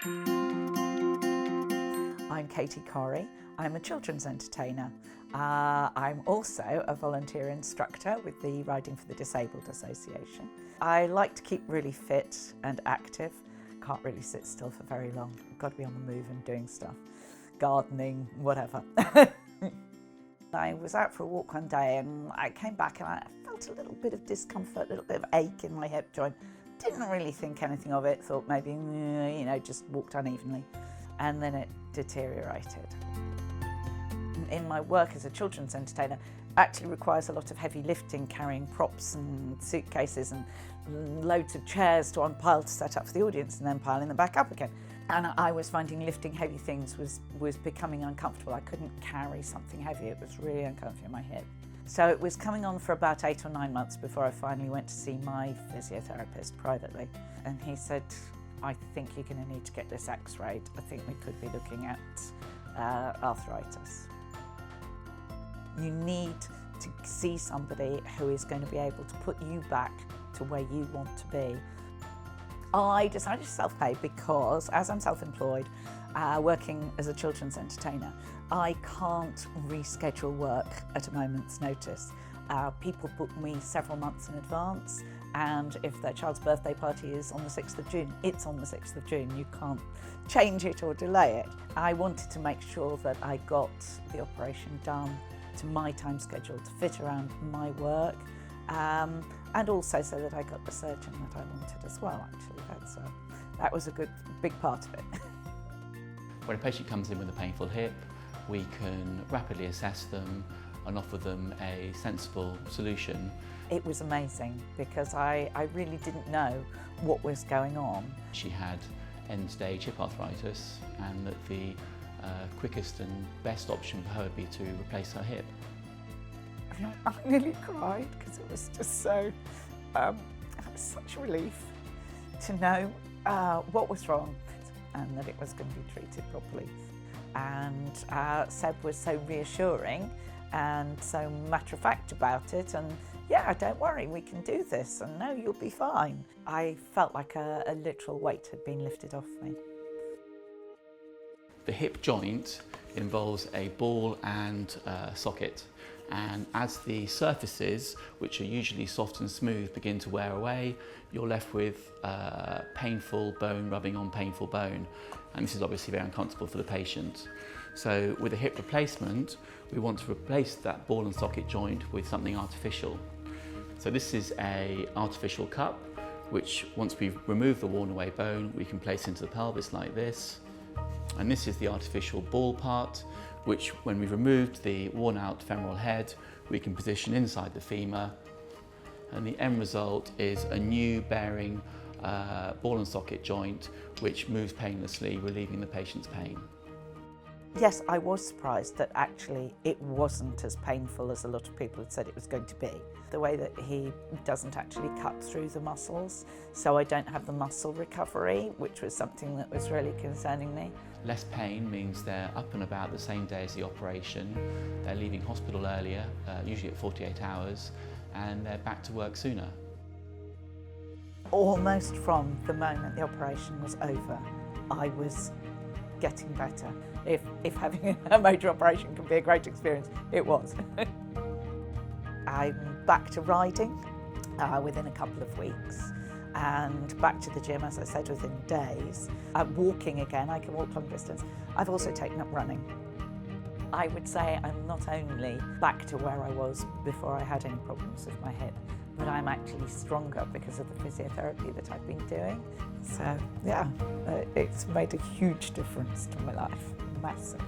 I'm Corrie. I'm a children's entertainer. I'm also a volunteer instructor with the Riding for the Disabled Association. I like to keep really fit and active. Can't really sit still for very long. I've got to be on the move and doing stuff. Gardening, whatever. I was out for a walk one day and I came back and I felt a little bit of discomfort, a little bit of ache in my hip joint. Didn't really think anything of it, thought maybe, just walked unevenly. And then it deteriorated. In my work as a children's entertainer, actually requires a lot of heavy lifting, carrying props and suitcases and loads of chairs to unpile to set up for the audience and then piling them back up again. And I was finding lifting heavy things was becoming uncomfortable. I couldn't carry something heavy, it was really uncomfortable in my hip. So it was coming on for about 8 or 9 months before I finally went to see my physiotherapist privately. And he said, I think you're going to need to get this x-rayed. I think we could be looking at arthritis. You need to see somebody who is going to be able to put you back to where you want to be. I decided to self-pay because, as I'm self-employed, working as a children's entertainer, I can't reschedule work at a moment's notice. People book me several months in advance, and if their child's birthday party is on the 6th of June, it's on the 6th of June. You can't change it or delay it. I wanted to make sure that I got the operation done to my time schedule, to fit around my work, and also so that I got the surgeon that I wanted as well, actually. That was a big part of it. When a patient comes in with a painful hip, we can rapidly assess them and offer them a sensible solution. It was amazing because I really didn't know what was going on. She had end-stage hip arthritis, and that the quickest and best option for her would be to replace her hip. I nearly cried because it was just so, it was such a relief to know what was wrong and that it was going to be treated properly. And Seb was so reassuring and so matter-of-fact about it, and yeah, don't worry, we can do this, and no, you'll be fine. I felt like a literal weight had been lifted off me. The hip joint involves a ball and socket, and as the surfaces, which are usually soft and smooth, begin to wear away, you're left with painful bone rubbing on painful bone, and this is obviously very uncomfortable for the patient. So with a hip replacement, we want to replace that ball and socket joint with something artificial. So this is an artificial cup, which once we've removed the worn away bone, we can place into the pelvis like this. And this is the artificial ball part, which when we've removed the worn out femoral head, we can position inside the femur. And the end result is a new bearing ball and socket joint, which moves painlessly, relieving the patient's pain. Yes, I was surprised that actually it wasn't as painful as a lot of people had said it was going to be. The way that he doesn't actually cut through the muscles, so I don't have the muscle recovery, which was something that was really concerning me. Less pain means they're up and about the same day as the operation, they're leaving hospital earlier, usually at 48 hours, and they're back to work sooner. Almost from the moment the operation was over, I was getting better. If having a major operation can be a great experience, it was. I'm back to riding within a couple of weeks, and back to the gym, as I said, within days. I'm walking again, I can walk long distance. I've also taken up running. I would say I'm not only back to where I was before I had any problems with my hip, but I'm actually stronger because of the physiotherapy that I've been doing. So yeah, it's made a huge difference to my life, massive.